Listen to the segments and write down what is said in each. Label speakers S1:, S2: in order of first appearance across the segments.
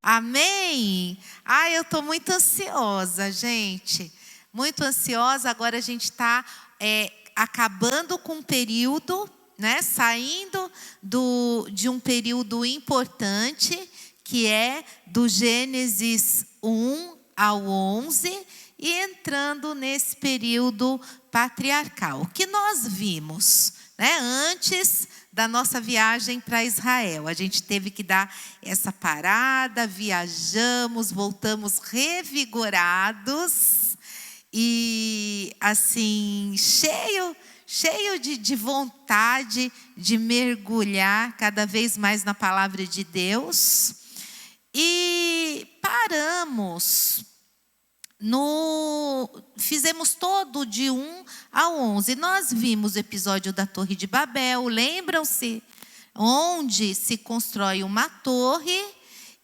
S1: Amém? Eu estou muito ansiosa, gente. Muito ansiosa. Agora a gente está acabando com um período, né? Saindo de um período importante, que é do Gênesis 1 ao 11, e entrando nesse período patriarcal. O que nós vimos, né? Antes da nossa viagem para Israel, a gente teve que dar essa parada, viajamos, voltamos revigorados e assim, cheio de vontade de mergulhar cada vez mais na palavra de Deus. E paramos fizemos todo de 1 ao 11. Nós vimos o episódio da Torre de Babel, lembram-se? Onde se constrói uma torre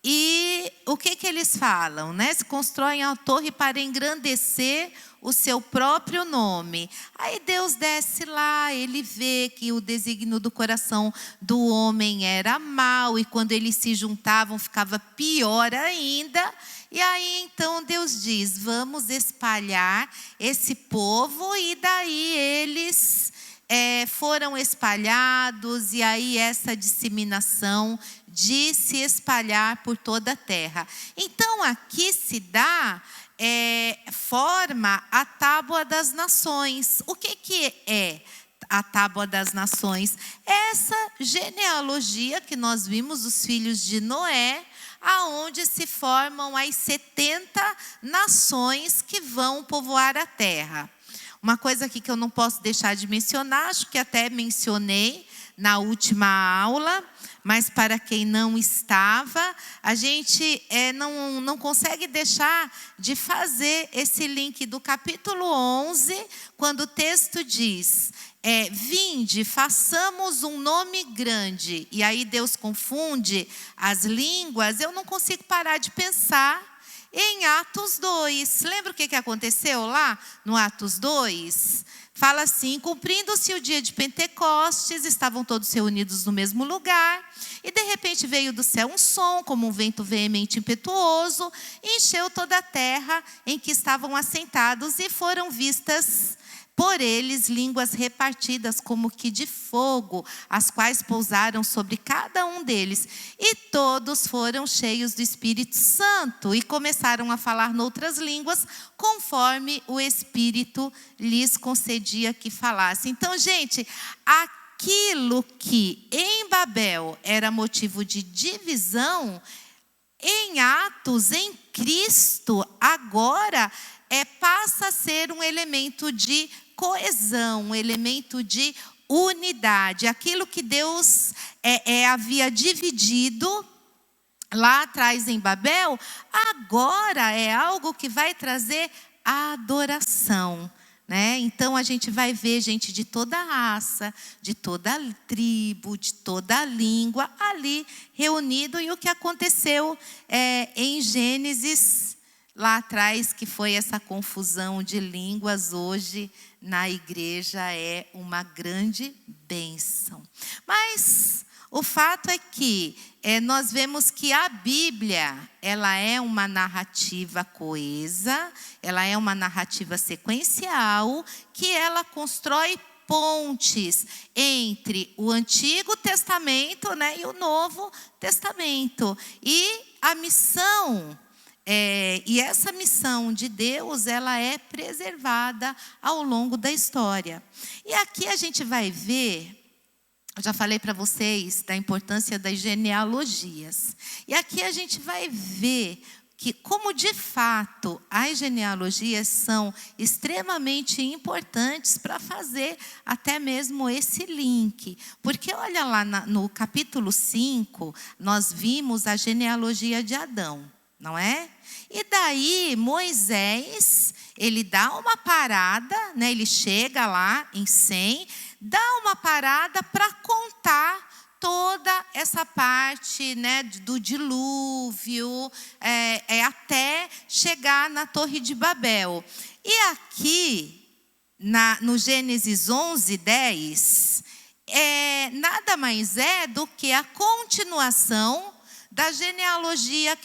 S1: e o que eles falam, né? Se constroem a torre para engrandecer o seu próprio nome. Aí Deus desce lá, ele vê que o desígnio do coração do homem era mau, e quando eles se juntavam ficava pior ainda. E aí então Deus diz: vamos espalhar esse povo, e daí eles foram espalhados, e aí essa disseminação de se espalhar por toda a terra. Então aqui se dá, forma a Tábua das Nações. O que é a Tábua das Nações? Essa genealogia que nós vimos, os filhos de Noé, aonde se formam as 70 nações que vão povoar a terra. Uma coisa aqui que eu não posso deixar de mencionar, acho que até mencionei na última aula, mas para quem não estava, a gente não consegue deixar de fazer esse link do capítulo 11, quando o texto diz: vinde, façamos um nome grande. E aí Deus confunde as línguas. Eu não consigo parar de pensar em Atos 2. Lembra o que aconteceu lá no Atos 2? Fala assim: cumprindo-se o dia de Pentecostes, estavam todos reunidos no mesmo lugar, e de repente veio do céu um som, como um vento veemente e impetuoso, e encheu toda a terra em que estavam assentados, e foram vistas por eles línguas repartidas como que de fogo, as quais pousaram sobre cada um deles. E todos foram cheios do Espírito Santo e começaram a falar noutras línguas, conforme o Espírito lhes concedia que falassem. Então, gente, aquilo que em Babel era motivo de divisão, em Atos, em Cristo, agora passa a ser um elemento de coesão, um elemento de unidade. Aquilo que Deus havia dividido lá atrás em Babel, agora é algo que vai trazer adoração, né? Então a gente vai ver gente de toda raça, de toda tribo, de toda língua ali reunido. E o que aconteceu em Gênesis lá atrás, que foi essa confusão de línguas, hoje na igreja é uma grande bênção. Mas o fato é que nós vemos que a Bíblia, ela é uma narrativa coesa, ela é uma narrativa sequencial, que ela constrói pontes entre o Antigo Testamento, né, e o Novo Testamento. E a missão, e essa missão de Deus, ela é preservada ao longo da história. E aqui a gente vai ver, eu já falei para vocês da importância das genealogias. E aqui a gente vai ver que, como de fato as genealogias são extremamente importantes para fazer até mesmo esse link. Porque olha lá no capítulo 5, nós vimos a genealogia de Adão, não é? E daí Moisés, ele dá uma parada, né? Ele chega lá em Sem, dá uma parada para contar toda essa parte, né, do dilúvio, até chegar na Torre de Babel. E aqui, no Gênesis 11, 10, nada mais é do que a continuação da genealogia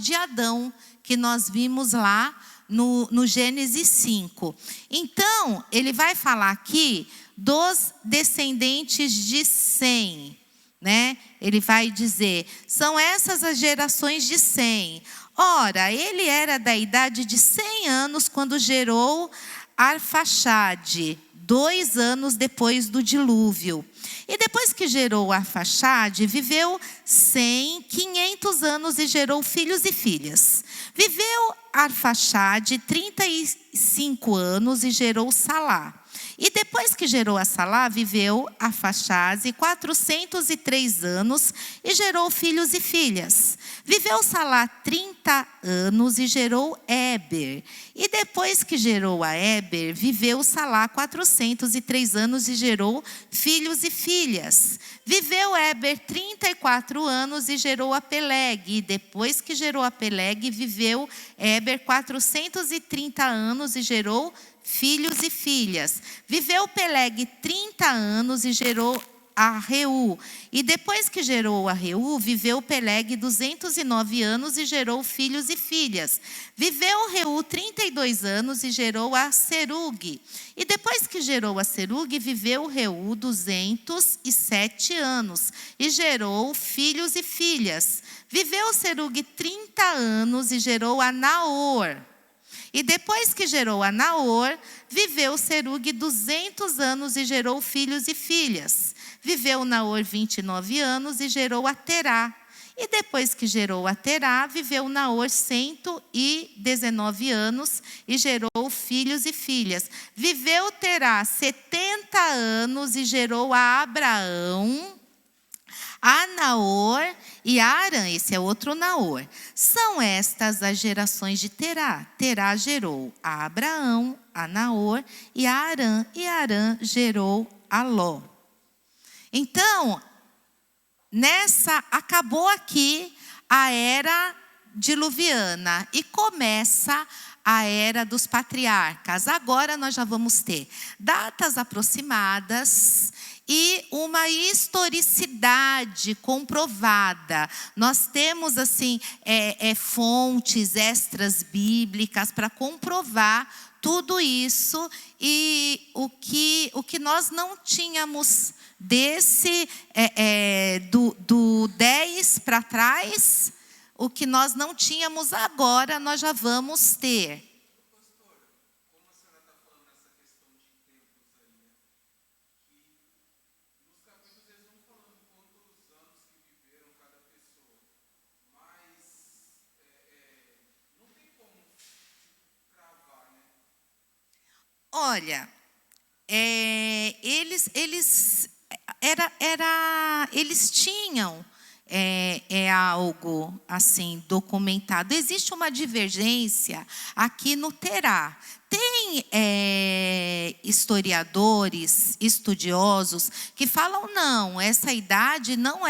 S1: de Adão, que nós vimos lá no Gênesis 5. Então, ele vai falar aqui dos descendentes de Sem, né? Ele vai dizer, são essas as gerações de Sem. Ora, ele era da idade de 100 anos quando gerou Arfaxade, 2 anos depois do dilúvio. E depois que gerou Arfaxade, viveu 500 anos e gerou filhos e filhas. Viveu Arfaxade 35 anos e gerou Salá. E depois que gerou a Salá, viveu Arfaxade 403 anos e gerou filhos e filhas. Viveu Salá 30 anos e gerou Éber. E depois que gerou a Éber, viveu Salá 403 anos e gerou filhos e filhas. Viveu Éber 34 anos e gerou a Peleg. E depois que gerou a Peleg, viveu Éber 430 anos e gerou filhos e filhas. Viveu Peleg 30 anos e gerou a Reu. E depois que gerou a Reu, viveu Peleg 209 anos e gerou filhos e filhas. Viveu Reu 32 anos e gerou a Serug. E depois que gerou a Serug, viveu Reu 207 anos e gerou filhos e filhas. Viveu Serug 30 anos e gerou a Naor. E depois que gerou a Naor, viveu Serug 200 anos e gerou filhos e filhas. Viveu Naor 29 anos e gerou a Terá. E depois que gerou a Terá, viveu Naor 119 anos e gerou filhos e filhas. Viveu Terá 70 anos e gerou a Abraão, a Naor e a Arã. Esse é outro Naor. São estas as gerações de Terá. Terá gerou a Abraão, a Naor e a Arã. E Arã gerou a Ló. Então, acabou aqui a era diluviana e começa a era dos patriarcas. Agora nós já vamos ter datas aproximadas e uma historicidade comprovada. Nós temos assim fontes extras bíblicas para comprovar tudo isso, e o que nós não tínhamos do 10 para trás, o que nós não tínhamos agora, nós já vamos ter. Olha, eles tinham algo assim documentado. Existe uma divergência aqui no Terá. Tem historiadores, estudiosos que falam não, essa idade não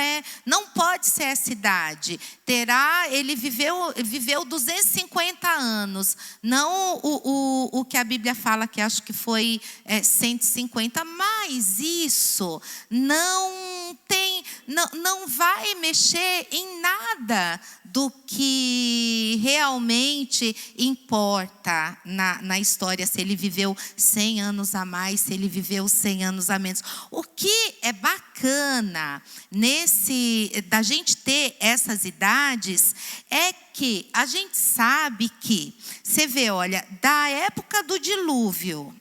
S1: pode ser essa idade. Terá, ele viveu 250 anos, não o que a Bíblia fala, que acho que foi 150, mas isso não vai mexer em nada do que realmente importa na história, se ele viveu 100 anos a mais, se ele viveu 100 anos a menos. O que é bacana da gente ter essas idades é que a gente sabe que, você vê, olha, da época do dilúvio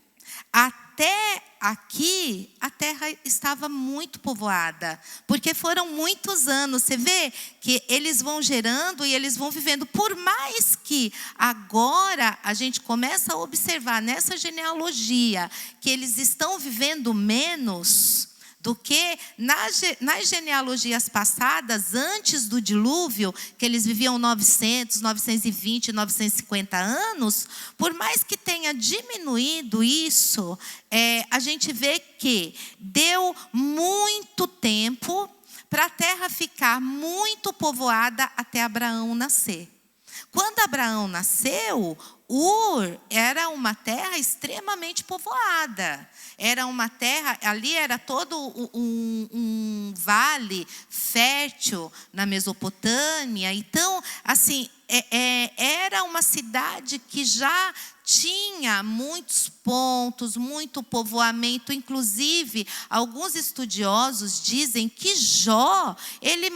S1: até aqui, a terra estava muito povoada, porque foram muitos anos. Você vê que eles vão gerando e eles vão vivendo. Por mais que agora a gente começa a observar nessa genealogia que eles estão vivendo menos do que nas genealogias passadas, antes do dilúvio, que eles viviam 900, 920, 950 anos, por mais que tenha diminuído isso, a gente vê que deu muito tempo para a terra ficar muito povoada até Abraão nascer. Quando Abraão nasceu, Ur era uma terra extremamente povoada. Era uma terra, ali era todo um um vale fértil na Mesopotâmia. Então, assim, era uma cidade que já tinha muitos pontos, muito povoamento. Inclusive, alguns estudiosos dizem que Jó, ele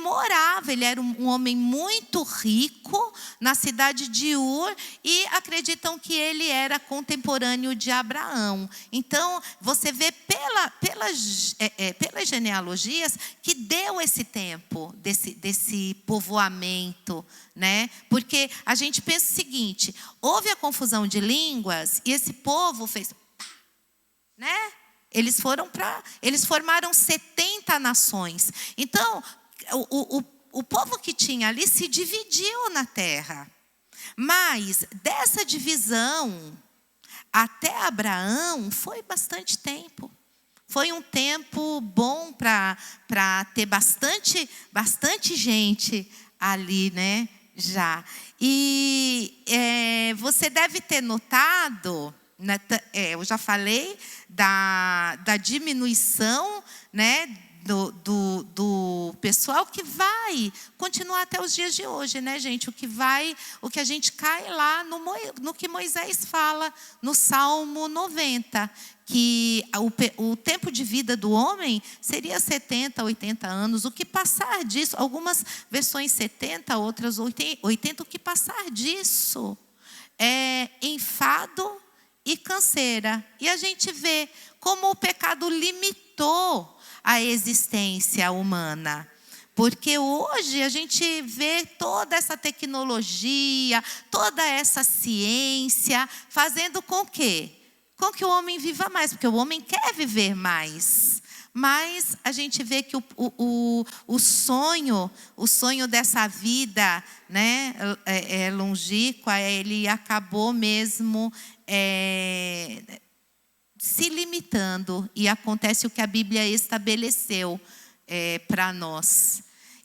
S1: era um homem muito rico na cidade de Ur, e acreditam que ele era contemporâneo de Abraão. Então, você vê pelas genealogias que deu esse tempo desse povoamento, né? Porque a gente pensa o seguinte: houve a confusão de línguas e esse povo fez, né? Eles formaram 70 nações. Então, o povo que tinha ali se dividiu na terra. Mas dessa divisão até Abraão foi bastante tempo. Foi um tempo bom para ter bastante gente ali, né? Já. E você deve ter notado, né, eu já falei da diminuição, né, do pessoal que vai continuar até os dias de hoje, né, gente? O que a gente cai lá no que Moisés fala no Salmo 90, que o tempo de vida do homem seria 70, 80 anos. O que passar disso, algumas versões 70, outras 80, o que passar disso é enfado e canseira. E a gente vê como o pecado limitou a existência humana. Porque hoje a gente vê toda essa tecnologia, toda essa ciência, fazendo com que o homem viva mais, porque o homem quer viver mais. Mas a gente vê que o sonho dessa vida, né, longínqua, ele acabou mesmo se limitando, e acontece o que a Bíblia estabeleceu para nós.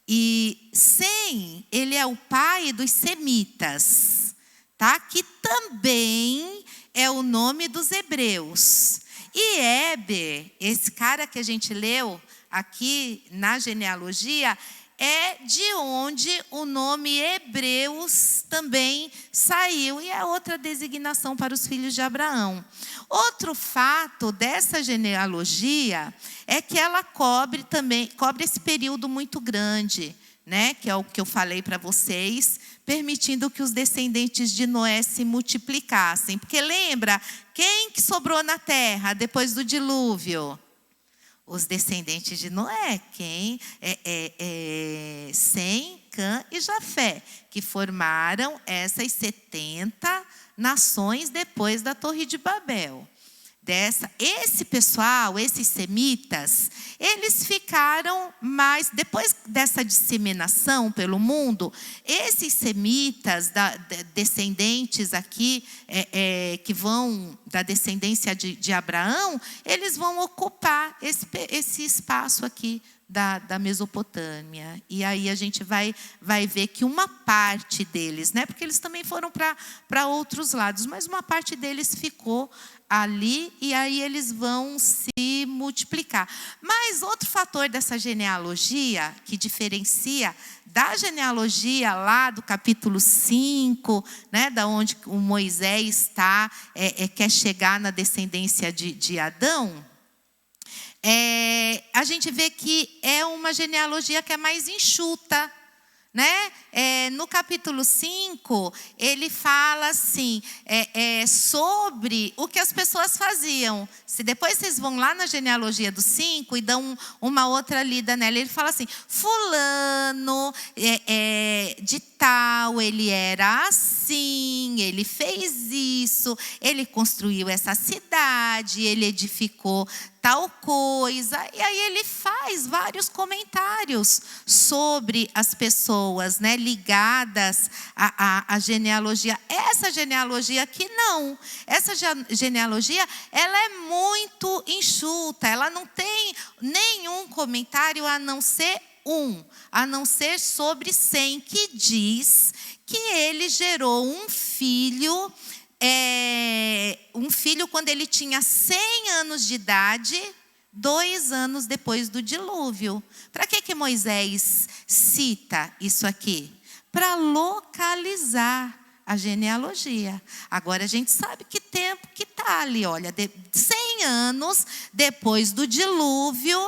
S1: E Sem, ele é o pai dos semitas, tá? Que também é o nome dos hebreus. E Éber, esse cara que a gente leu aqui na genealogia, é de onde o nome Hebreus também saiu, e é outra designação para os filhos de Abraão. Outro fato dessa genealogia é que ela cobre esse período muito grande, né? Que é o que eu falei para vocês, permitindo que os descendentes de Noé se multiplicassem. Porque lembra, quem que sobrou na terra depois do dilúvio? Os descendentes de Noé, Sem, Cã e Jafé, que formaram essas 70 nações depois da Torre de Babel. Esse pessoal, esses semitas, eles ficaram mais, depois dessa disseminação pelo mundo, esses semitas, descendentes aqui, que vão da descendência de Abraão, eles vão ocupar esse espaço aqui da Mesopotâmia. E aí a gente vai ver que uma parte deles, né, porque eles também foram para outros lados, mas uma parte deles ficou ali, e aí eles vão se multiplicar. Mas outro fator dessa genealogia, que diferencia da genealogia lá do capítulo 5, né, da onde o Moisés quer chegar na descendência de Adão, a gente vê que é uma genealogia que é mais enxuta, né? No capítulo 5, ele fala assim, sobre o que as pessoas faziam. Se depois vocês vão lá na genealogia do 5 e dão uma outra lida nela, ele fala assim: fulano de tal, ele era assim, ele fez isso, ele construiu essa cidade, ele edificou tal coisa. E aí ele faz vários comentários sobre as pessoas, né, ligadas à genealogia. Essa genealogia aqui não. Essa genealogia, ela é muito enxuta, ela não tem nenhum comentário a não ser sobre Sem, que diz que ele gerou um filho quando ele tinha 100 anos de idade, 2 anos depois do dilúvio. Para que Moisés cita isso aqui? Para localizar a genealogia. Agora a gente sabe que tempo que está ali, olha, 100 anos depois do dilúvio,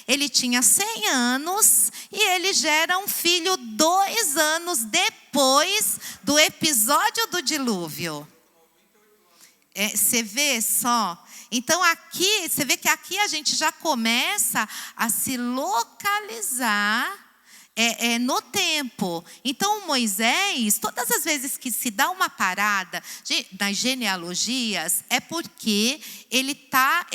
S1: ele tinha 100 anos e ele gera um filho 2 anos depois do episódio do dilúvio. Você vê só? Então aqui, você vê que aqui a gente já começa a se localizar no tempo. Então Moisés, todas as vezes que se dá uma parada nas genealogias, é porque ele está,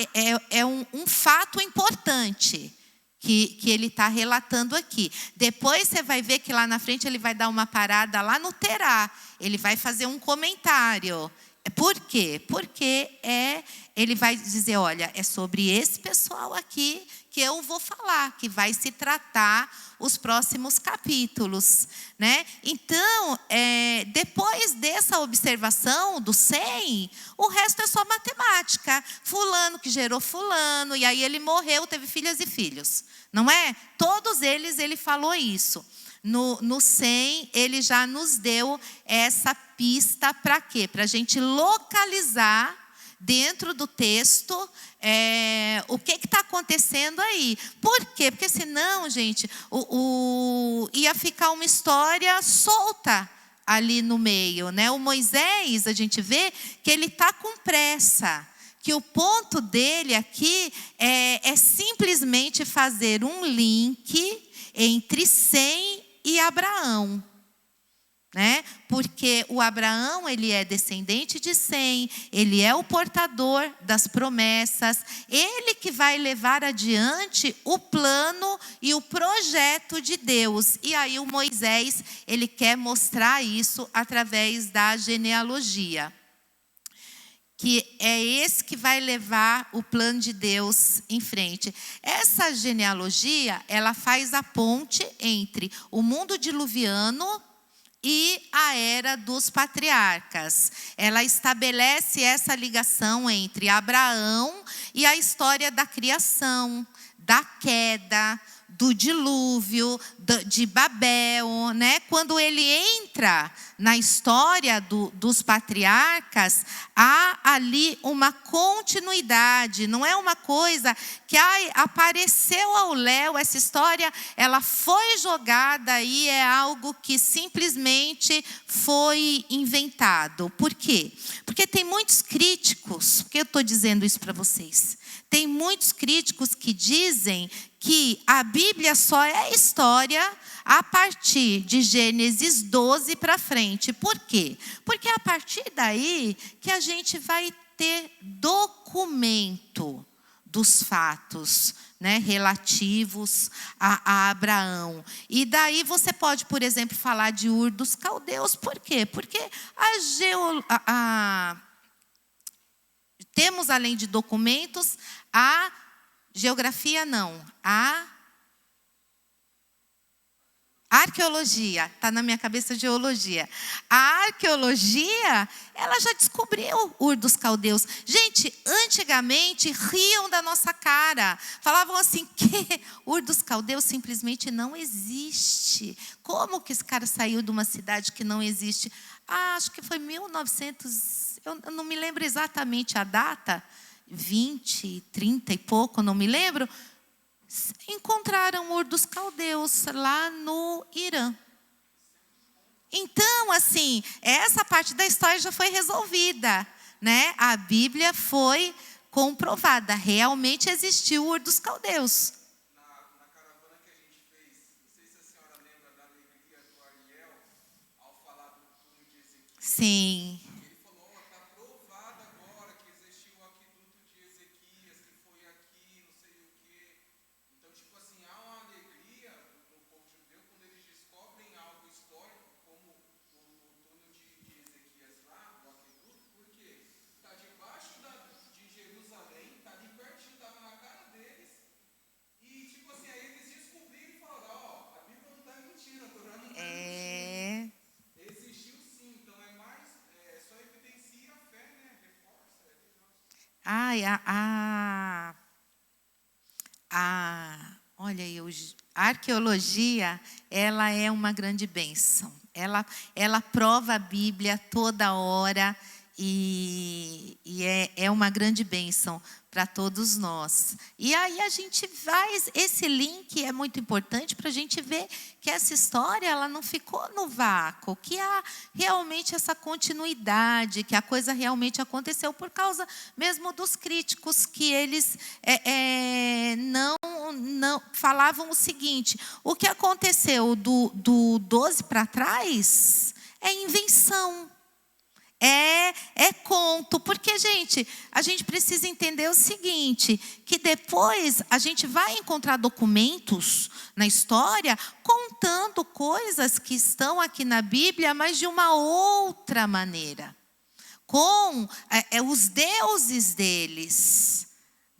S1: um fato importante que ele está relatando aqui. Depois você vai ver que lá na frente ele vai dar uma parada lá no Terá, ele vai fazer um comentário. Por quê? Porque ele vai dizer, olha, é sobre esse pessoal aqui que eu vou falar, que vai se tratar os próximos capítulos, né? Então, depois dessa observação do 100, o resto é só matemática. Fulano que gerou fulano, e aí ele morreu, teve filhas e filhos, não é? Todos eles, ele falou isso. No 100, ele já nos deu essa pista para quê? Para a gente localizar dentro do texto o que está acontecendo aí. Por quê? Porque senão, gente, ia ficar uma história solta ali no meio, né? O Moisés, a gente vê que ele está com pressa. Que o ponto dele aqui é simplesmente fazer um link entre 100 e Abraão, né? Porque o Abraão, ele é descendente de 100, ele é o portador das promessas, ele que vai levar adiante o plano e o projeto de Deus. E aí o Moisés, ele quer mostrar isso através da genealogia, que é esse que vai levar o plano de Deus em frente. Essa genealogia, ela faz a ponte entre o mundo diluviano e a era dos patriarcas. Ela estabelece essa ligação entre Abraão e a história da criação, da queda, do dilúvio, de Babel, né? Quando ele entra na história dos patriarcas, há ali uma continuidade, não é uma coisa que apareceu ao léu, essa história, ela foi jogada aí, é algo que simplesmente foi inventado. Por quê? Porque tem muitos críticos, por que eu estou dizendo isso para vocês? Tem muitos críticos que dizem que a Bíblia só é história a partir de Gênesis 12 para frente. Por quê? Porque é a partir daí que a gente vai ter documento dos fatos, né, relativos a Abraão. E daí você pode, por exemplo, falar de Ur dos Caldeus. Por quê? Porque temos, além de documentos, a geografia não, a arqueologia, está na minha cabeça geologia. A arqueologia, ela já descobriu Ur dos Caldeus. Gente, antigamente riam da nossa cara. Falavam assim, que Ur dos Caldeus simplesmente não existe. Como que esse cara saiu de uma cidade que não existe? Acho que foi 1900, eu não me lembro exatamente a data, 20, 30 e pouco, não me lembro. Encontraram Ur dos Caldeus lá no Irã. Então, assim, essa parte da história já foi resolvida, né? A Bíblia foi comprovada, realmente existiu Ur dos Caldeus.
S2: Na caravana que a gente fez, não sei se a senhora lembra da alegria do Ariel ao falar do túmulo de Ezequiel.
S1: Sim.
S2: Ele falou, está provado agora que existiu o aqueduto de Ezequias, que foi aqui, não sei o quê. Então, tipo assim, há uma alegria no povo judeu quando eles descobrem algo histórico, como o túmulo de Ezequias lá, o aqueduto, porque está debaixo de Jerusalém, está ali pertinho, estava na cara deles. E, tipo assim, aí eles descobriram e falaram, ó, a Bíblia não está mentindo, a Torá não está mentindo. Existiu sim, então só evidencia a fé, né? Reforça.
S1: Ai, Olha, a arqueologia, ela é uma grande bênção. Ela prova a Bíblia toda hora e é uma grande bênção para todos nós. E aí a gente esse link é muito importante para a gente ver que essa história ela não ficou no vácuo, que há realmente essa continuidade, que a coisa realmente aconteceu por causa mesmo dos críticos, que eles não falavam o seguinte: o que aconteceu do 12 para trás é invenção. É conto, porque, gente, a gente precisa entender o seguinte, que depois a gente vai encontrar documentos na história contando coisas que estão aqui na Bíblia, mas de uma outra maneira, com os deuses deles,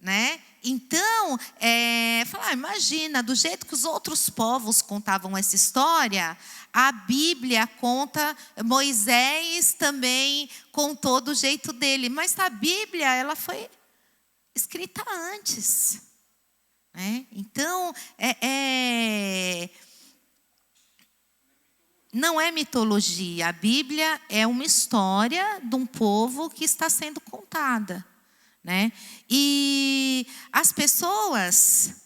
S1: né? Então, imagina, do jeito que os outros povos contavam essa história, a Bíblia conta, Moisés também contou do jeito dele. Mas a Bíblia, ela foi escrita antes, né? Então, não é mitologia. A Bíblia é uma história de um povo que está sendo contada, né? E as pessoas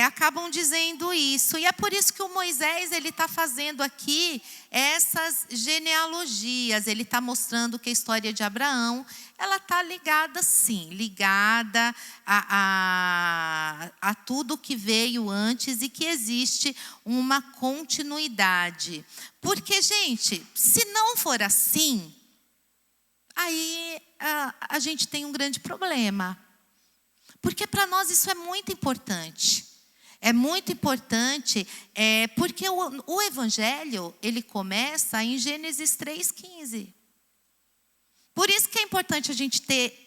S1: acabam dizendo isso. E é por isso que o Moisés ele está fazendo aqui essas genealogias. Ele está mostrando que a história de Abraão ela está ligada, sim, ligada a tudo que veio antes e que existe uma continuidade. Porque, gente, se não for assim, aí a gente tem um grande problema. Porque para nós isso é muito importante. É muito importante, porque o Evangelho, ele começa em Gênesis 3,15. Por isso que é importante a gente ter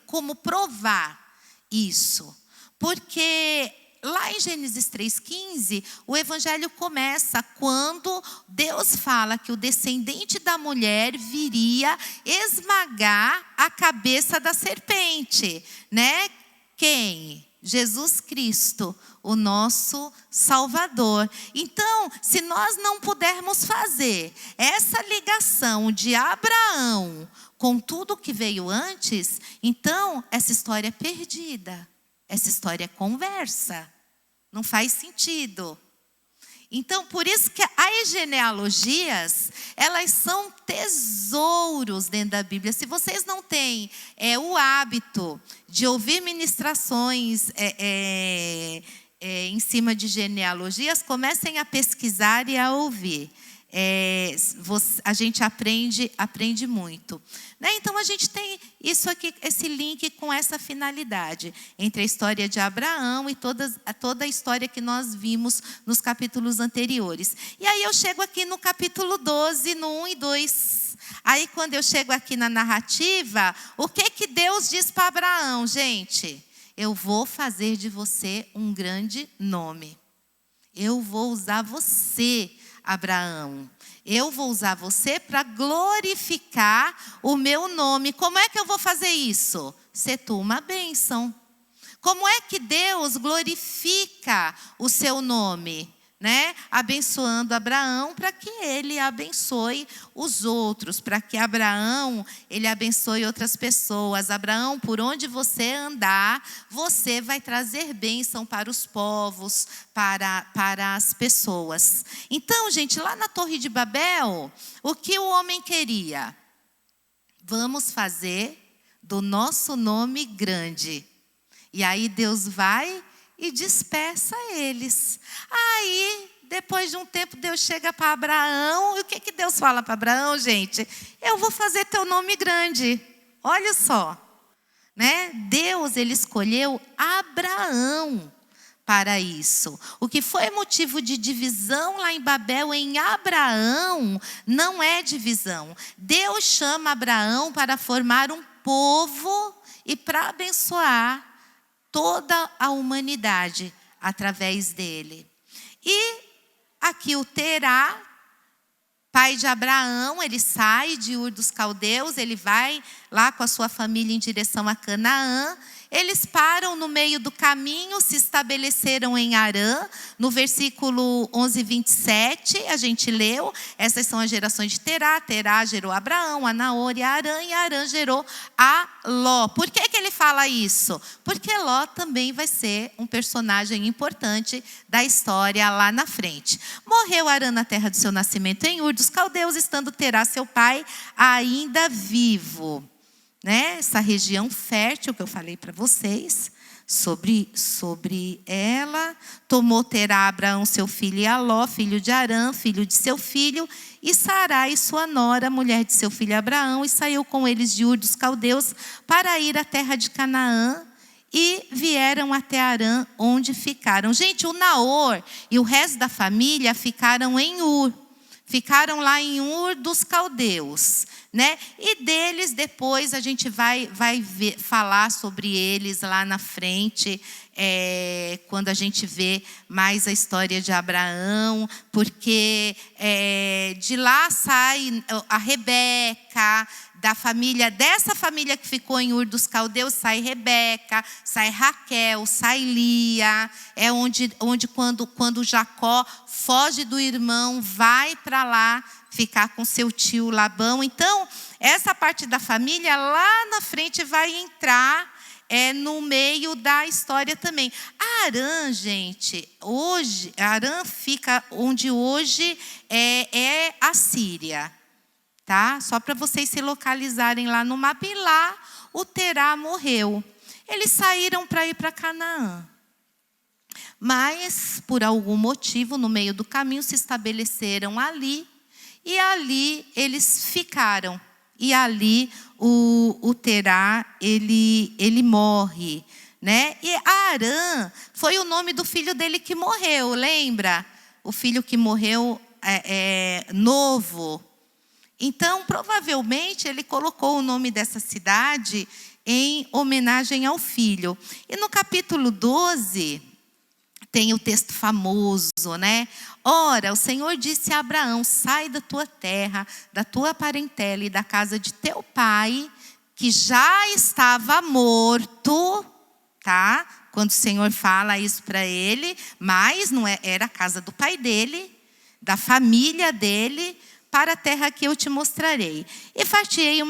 S1: como provar isso. Porque lá em Gênesis 3,15, o Evangelho começa quando Deus fala que o descendente da mulher viria esmagar a cabeça da serpente, né? Quem? Jesus Cristo, o nosso Salvador. Então, se nós não pudermos fazer essa ligação de Abraão com tudo que veio antes, então essa história é perdida. Essa história é conversa. Não faz sentido. Então, por isso que as genealogias, elas são tesouros dentro da Bíblia. Se vocês não têm o hábito de ouvir ministrações em cima de genealogias, comecem a pesquisar e a ouvir. A gente aprende muito, né? Então a gente tem isso aqui, esse link com essa finalidade entre a história de Abraão e toda a história que nós vimos nos capítulos anteriores. E aí eu chego aqui no capítulo 12, no 1 e 2. Aí quando eu chego aqui na narrativa, o que Deus diz para Abraão, gente? Eu vou fazer de você um grande nome. Eu vou usar você, Abraão. Eu vou usar você para glorificar o meu nome. Como é que eu vou fazer isso? Ser tu uma bênção. Como é que Deus glorifica o seu nome? Né? Abençoando Abraão para que ele abençoe os outros, para que Abraão ele abençoe outras pessoas. Abraão, por onde você andar, você vai trazer bênção para os povos, para as pessoas. Então, gente, lá na Torre de Babel, o que o homem queria? Vamos fazer do nosso nome grande. E aí Deus vai e dispersa eles. Aí, depois de um tempo, Deus chega para Abraão. E o que Deus fala para Abraão, gente? Eu vou fazer teu nome grande. Olha só, né? Deus, ele escolheu Abraão para isso. O que foi motivo de divisão lá em Babel, em Abraão, não é divisão. Deus chama Abraão para formar um povo e para abençoar toda a humanidade através dele. E aqui o Terá, pai de Abraão, ele sai de Ur dos Caldeus, ele vai lá com a sua família em direção a Canaã. Eles param no meio do caminho, se estabeleceram em Harã. No versículo 11, 27, a gente leu. Essas são as gerações de Terá. Terá gerou Abraão, a Naor e a Harã. E Harã gerou a Ló. Por que ele fala isso? Porque Ló também vai ser um personagem importante da história lá na frente. Morreu Harã na terra do seu nascimento em Ur dos Caldeus, estando Terá, seu pai, ainda vivo. Né? Essa região fértil que eu falei para vocês, sobre ela. Tomou Terá Abraão, seu filho, e a Ló, filho de Harã, filho de seu filho, e Sarai, sua nora, mulher de seu filho Abraão, e saiu com eles de Ur dos Caldeus para ir à terra de Canaã, e vieram até Harã, onde ficaram. Gente, o Naor e o resto da família ficaram em Ur. Ficaram lá em Ur dos Caldeus, né? E deles depois a gente vai falar sobre eles lá na frente, quando a gente vê mais a história de Abraão, porque de lá sai a Rebeca, dessa família que ficou em Ur dos Caldeus, sai Rebeca, sai Raquel, sai Lia. É onde quando Jacó foge do irmão, vai para lá ficar com seu tio Labão. Então, essa parte da família lá na frente vai entrar no meio da história também. Harã, gente, Harã fica onde hoje é a Síria. Tá? Só para vocês se localizarem lá no mapa. E lá o Terá morreu. Eles saíram para ir para Canaã. Mas, por algum motivo, no meio do caminho, se estabeleceram ali. E ali eles ficaram. E ali o Terá, ele morre. Né? E Harã foi o nome do filho dele que morreu, lembra? O filho que morreu novo. Então, provavelmente, ele colocou o nome dessa cidade em homenagem ao filho. E no capítulo 12, tem o texto famoso, né? Ora, o Senhor disse a Abraão: sai da tua terra, da tua parentela e da casa de teu pai, que já estava morto, tá? Quando o Senhor fala isso para ele, mas não era a casa do pai dele, da família dele, para a terra que eu te mostrarei. E far-te-ei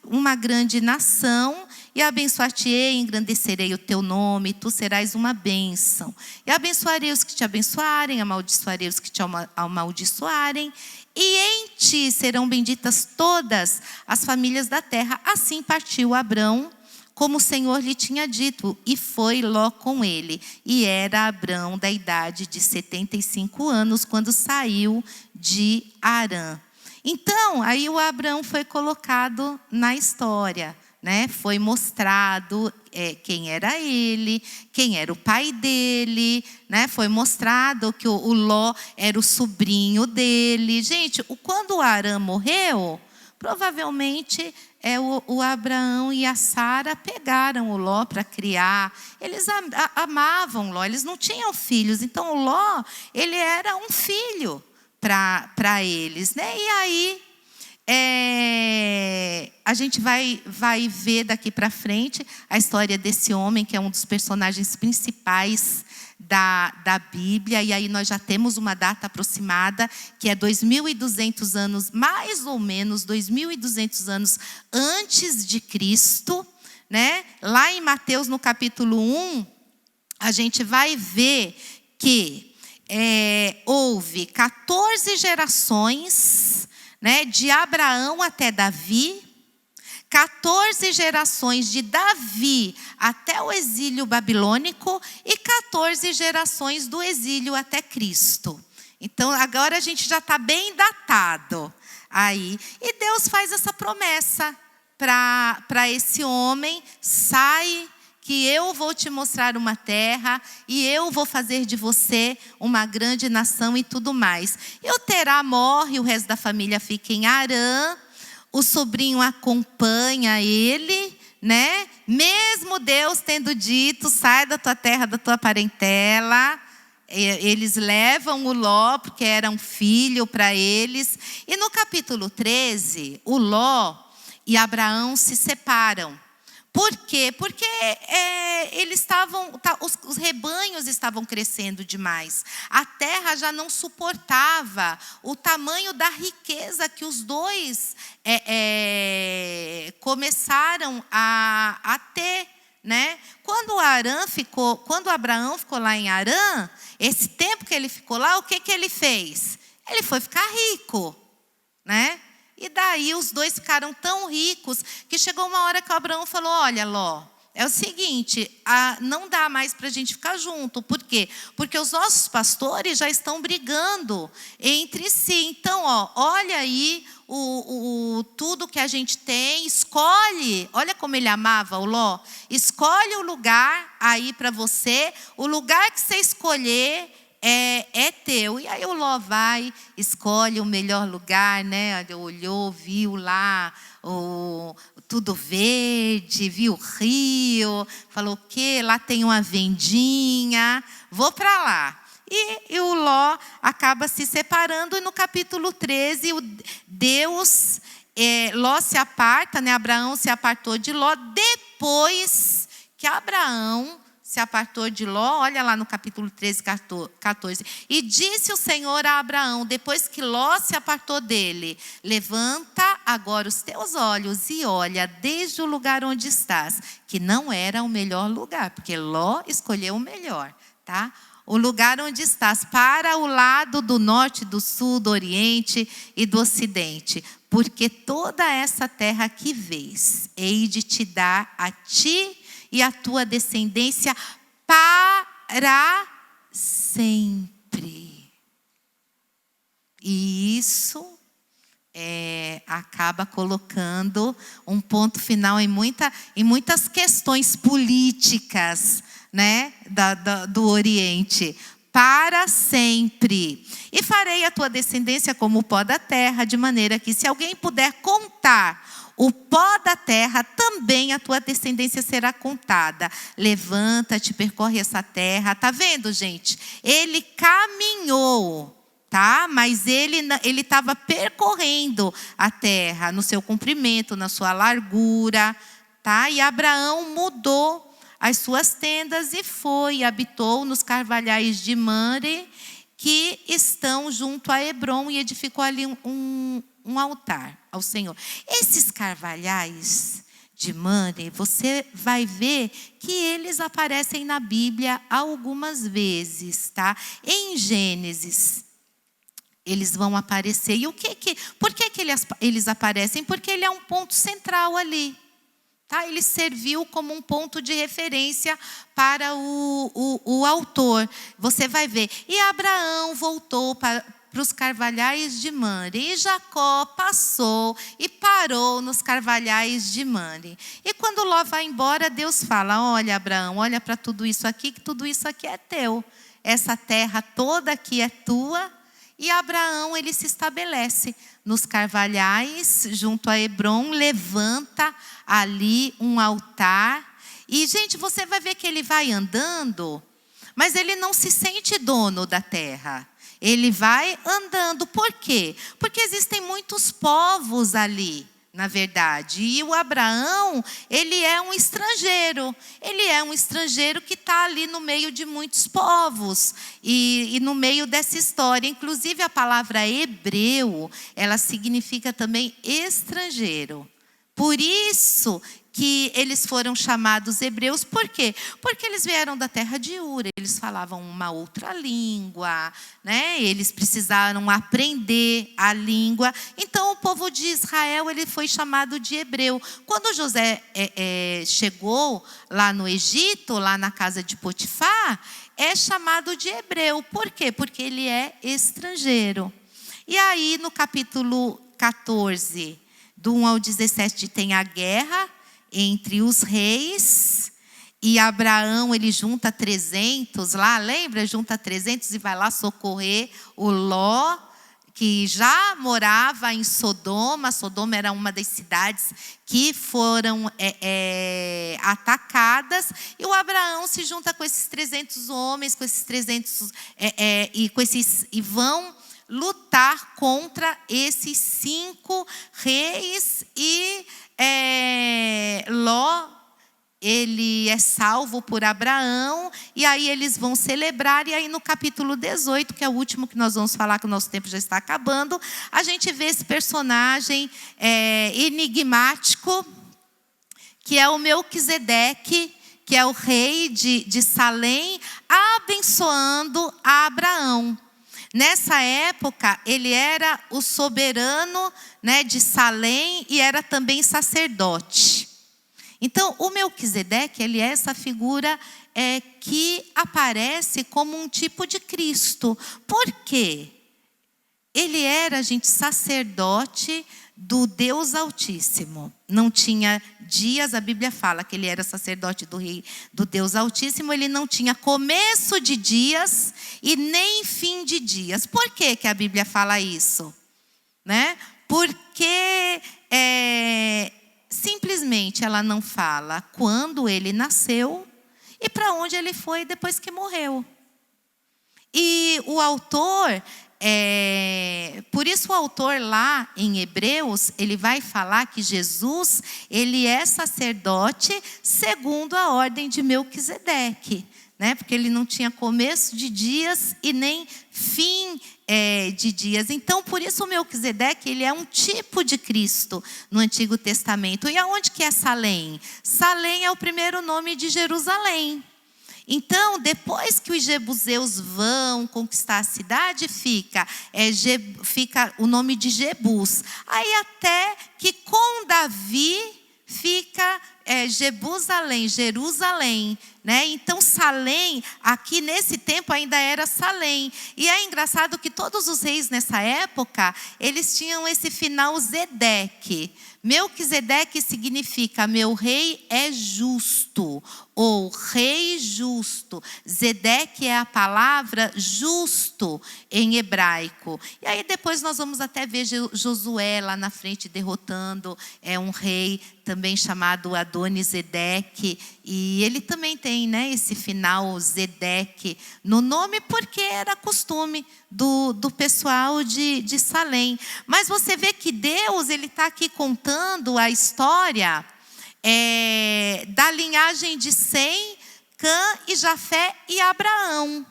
S1: uma grande nação, e abençoar-te-ei, engrandecerei o teu nome, e tu serás uma bênção. E abençoarei os que te abençoarem, amaldiçoarei os que te amaldiçoarem, e em ti serão benditas todas as famílias da terra. Assim partiu Abrão, como o Senhor lhe tinha dito, e foi Ló com ele. E era Abrão da idade de 75 anos, quando saiu de Harã. Então, aí o Abrão foi colocado na história, né? Foi mostrado quem era ele, quem era o pai dele, né? Foi mostrado que o Ló era o sobrinho dele. Gente, quando o Harã morreu, provavelmente o Abraão e a Sara pegaram o Ló para criar. Eles amavam Ló, eles não tinham filhos. Então o Ló, ele era um filho para eles, né? E aí a gente vai ver daqui para frente a história desse homem, que é um dos personagens principais da Bíblia. E aí nós já temos uma data aproximada, que é 2.200 anos, mais ou menos 2.200 anos antes de Cristo, né? Lá em Mateus, no capítulo 1, a gente vai ver que houve 14 gerações, né, de Abraão até Davi, 14 gerações de Davi até o exílio babilônico e 14 gerações do exílio até Cristo. Então, agora a gente já está bem datado aí. E Deus faz essa promessa para esse homem: sai, que eu vou te mostrar uma terra e eu vou fazer de você uma grande nação e tudo mais. E o Terá morre, o resto da família fica em Harã. O sobrinho acompanha ele, né? Mesmo Deus tendo dito: sai da tua terra, da tua parentela. Eles levam o Ló, porque era um filho para eles. E no capítulo 13, o Ló, e Abraão se separam. Por quê? Porque os rebanhos estavam crescendo demais. A terra já não suportava o tamanho da riqueza que os dois começaram a ter, né? Quando Abraão ficou lá em Harã, esse tempo que ele ficou lá, o que ele fez? Ele foi ficar rico, né? E daí os dois ficaram tão ricos que chegou uma hora que o Abraão falou: olha, Ló, é o seguinte, não dá mais para a gente ficar junto. Por quê? Porque os nossos pastores já estão brigando entre si. Então, olha aí tudo que a gente tem, escolhe. Olha como ele amava o Ló. Escolhe o lugar aí para você, o lugar que você escolher é teu. E aí o Ló vai, escolhe o melhor lugar, né? Olhou, viu lá tudo verde, viu o rio, falou que lá tem uma vendinha, vou para lá. E o Ló acaba se separando, e no capítulo 13, Ló se aparta, né? Abraão se apartou de Ló. Depois que Abraão se apartou de Ló, olha lá no capítulo 13, 14. E disse o Senhor a Abraão, depois que Ló se apartou dele: levanta agora os teus olhos e olha desde o lugar onde estás, que não era o melhor lugar, porque Ló escolheu o melhor, tá? O lugar onde estás, para o lado do norte, do sul, do oriente e do ocidente. Porque toda essa terra que vês, hei de te dar a ti e a tua descendência para sempre. E isso acaba colocando um ponto final em muitas questões políticas, né, do Oriente. Para sempre. E farei a tua descendência como o pó da terra, de maneira que, se alguém puder contar o pó da terra, também a tua descendência será contada. Levanta-te, percorre essa terra. Tá vendo, gente? Ele caminhou, tá? Mas ele estava percorrendo a terra no seu comprimento, na sua largura, tá? E Abraão mudou as suas tendas e foi e habitou nos carvalhais de Mamre, que estão junto a Hebrom, e edificou ali um altar ao Senhor. Esses carvalhais de Mamre, você vai ver que eles aparecem na Bíblia algumas vezes, tá? Em Gênesis, eles vão aparecer. E por que eles aparecem? Porque ele é um ponto central ali. Tá? Ele serviu como um ponto de referência para o autor. Você vai ver. E Abraão voltou para os carvalhais de Mamre. E Jacó passou e parou nos carvalhais de Mamre. E quando Ló vai embora, Deus fala: olha, Abraão, olha para tudo isso aqui, que tudo isso aqui é teu. Essa terra toda aqui é tua. E Abraão, ele se estabelece nos carvalhais, junto a Hebrom, levanta ali um altar. E, gente, você vai ver que ele vai andando, mas ele não se sente dono da terra. Ele vai andando. Por quê? Porque existem muitos povos ali, na verdade. E o Abraão, ele é um estrangeiro. Ele é um estrangeiro que está ali no meio de muitos povos. E no meio dessa história. Inclusive, a palavra hebreu, ela significa também estrangeiro. Por isso que eles foram chamados hebreus. Por quê? Porque eles vieram da terra de Ur, eles falavam uma outra língua, né? Eles precisaram aprender a língua. Então, o povo de Israel, ele foi chamado de hebreu. Quando José chegou lá no Egito, lá na casa de Potifar, é chamado de hebreu. Por quê? Porque ele é estrangeiro. E aí, no capítulo 14, do 1 ao 17, tem a guerra entre os reis, e Abraão, ele junta 300 lá, lembra? Junta 300 e vai lá socorrer o Ló, que já morava em Sodoma. Sodoma era uma das cidades que foram atacadas, e o Abraão se junta com esses 300 homens, com esses 300 e vão lutar contra esses 5 reis e Ló, ele é salvo por Abraão, e aí eles vão celebrar, e aí no capítulo 18, que é o último que nós vamos falar, que o nosso tempo já está acabando, a gente vê esse personagem enigmático, que é o Melquisedeque, que é o rei de Salém, abençoando a Abraão. Nessa época, ele era o soberano, né, de Salém e era também sacerdote. Então, o Melquisedeque, ele é essa figura que aparece como um tipo de Cristo. Por quê? Ele era, gente, sacerdote do Deus Altíssimo. Não tinha dias, a Bíblia fala que ele era sacerdote do Deus Altíssimo, ele não tinha começo de dias e nem fim de dias. Por que que a Bíblia fala isso? Né? Porque simplesmente ela não fala quando ele nasceu e para onde ele foi depois que morreu. E o autor, por isso o autor lá em Hebreus, ele vai falar que Jesus, ele é sacerdote segundo a ordem de Melquisedeque, né? Porque ele não tinha começo de dias e nem fim de dias. Então, por isso o Melquisedeque, ele é um tipo de Cristo no Antigo Testamento. E aonde que é Salém? Salém é o primeiro nome de Jerusalém. Então, depois que os jebuseus vão conquistar a cidade, fica o nome de Jebus. Aí até que com Davi fica Jerusalém, né? Então Salém, aqui nesse tempo ainda era Salém. E é engraçado que todos os reis nessa época, eles tinham esse final Zedeque. Melquisedeque significa meu rei é justo, ou rei justo. Zedeque é a palavra justo em hebraico. E aí depois nós vamos até ver Josué lá na frente derrotando um rei também chamado Adonizedeque. E ele também tem, né, esse final Zedeque no nome, porque era costume do pessoal de Salém. Mas você vê que Deus, ele está aqui contando a história da linhagem de Sem, Cã e Jafé e Abraão.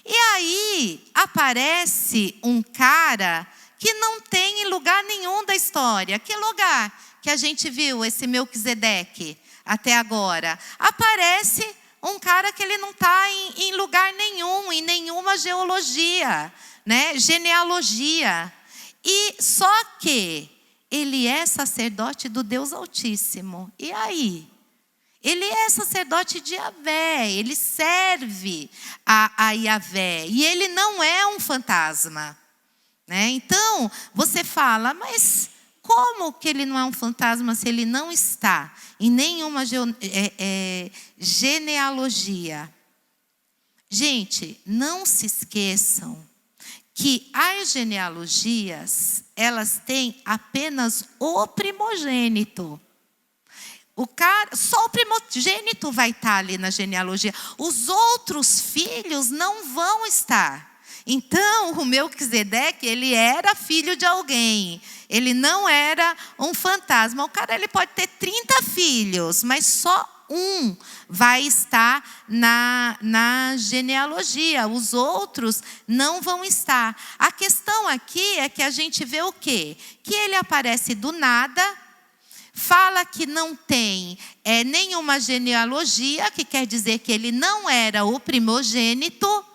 S1: E aí aparece um cara que não tem em lugar nenhum da história. Que lugar que a gente viu esse Melquisedeque até agora? Aparece um cara que ele não está em lugar nenhum, em nenhuma genealogia. E só que ele é sacerdote do Deus Altíssimo. E aí? Ele é sacerdote de Yahvé, ele serve a Yahvé. E ele não é um fantasma, né? Então, você fala, mas como que ele não é um fantasma se ele não está em nenhuma genealogia? Gente, não se esqueçam que as genealogias, elas têm apenas o primogênito. Só o primogênito vai estar ali na genealogia. Os outros filhos não vão estar. Então, o Melquisedeque, ele era filho de alguém. Ele não era um fantasma. O cara, ele pode ter 30 filhos, mas só um vai estar na genealogia. Os outros não vão estar. A questão aqui é que a gente vê o quê? Que ele aparece do nada, fala que não tem nenhuma genealogia, que quer dizer que ele não era o primogênito.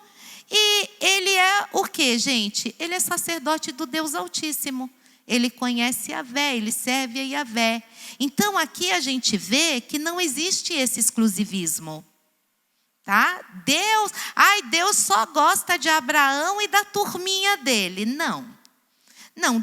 S1: E ele é o quê, gente? Ele é sacerdote do Deus Altíssimo. Ele conhece Yahvé, ele serve a Yahvé. Então aqui a gente vê que não existe esse exclusivismo. Tá? Deus só gosta de Abraão e da turminha dele. Não,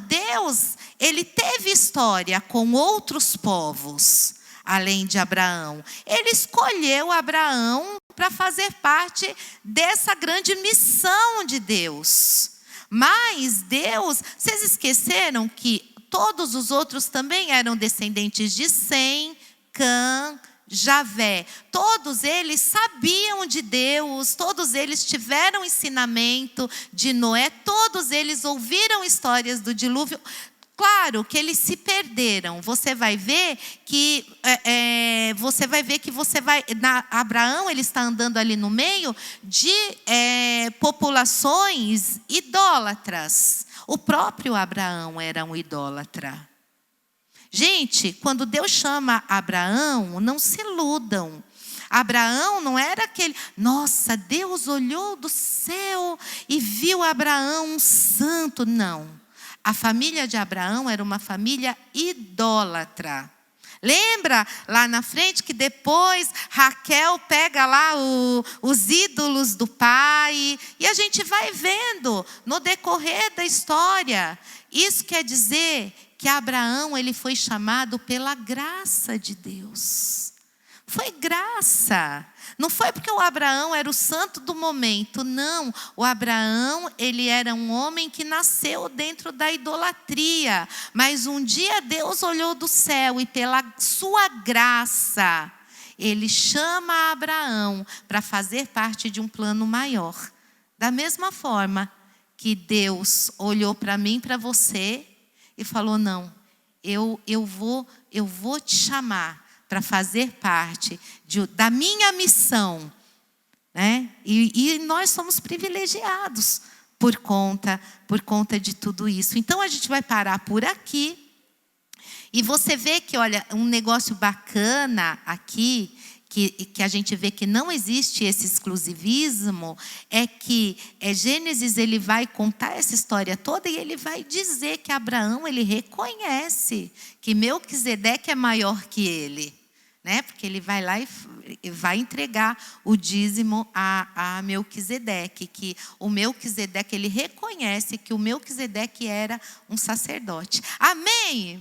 S1: Deus, ele teve história com outros povos, além de Abraão. Ele escolheu Abraão para fazer parte dessa grande missão de Deus. Mas Deus, vocês esqueceram que todos os outros também eram descendentes de Sem, Cã Javé, todos eles sabiam de Deus, todos eles tiveram ensinamento de Noé, todos eles ouviram histórias do dilúvio. Claro que eles se perderam. Você vai ver que Abraão ele está andando ali no meio de populações idólatras. O próprio Abraão era um idólatra. Gente, quando Deus chama Abraão, não se iludam. Abraão não era aquele... Nossa, Deus olhou do céu e viu Abraão um santo. Não. A família de Abraão era uma família idólatra. Lembra lá na frente que depois Raquel pega lá os ídolos do pai. E a gente vai vendo no decorrer da história. Isso quer dizer que Abraão ele foi chamado pela graça de Deus. Foi graça. Não foi porque o Abraão era o santo do momento, não. O Abraão, ele era um homem que nasceu dentro da idolatria. Mas um dia Deus olhou do céu e pela sua graça, ele chama Abraão para fazer parte de um plano maior. Da mesma forma que Deus olhou para mim, para você e falou, não, eu vou te chamar para fazer parte da minha missão, né? E nós somos privilegiados por conta de tudo isso. Então a gente vai parar por aqui. E você vê que, olha, um negócio bacana aqui, que a gente vê que não existe esse exclusivismo, é que Gênesis ele vai contar essa história toda e ele vai dizer que Abraão ele reconhece que Melquisedeque é maior que ele, né? Porque ele vai lá e vai entregar o dízimo a Melquisedeque, que o Melquisedeque ele reconhece que o Melquisedeque era um sacerdote. Amém?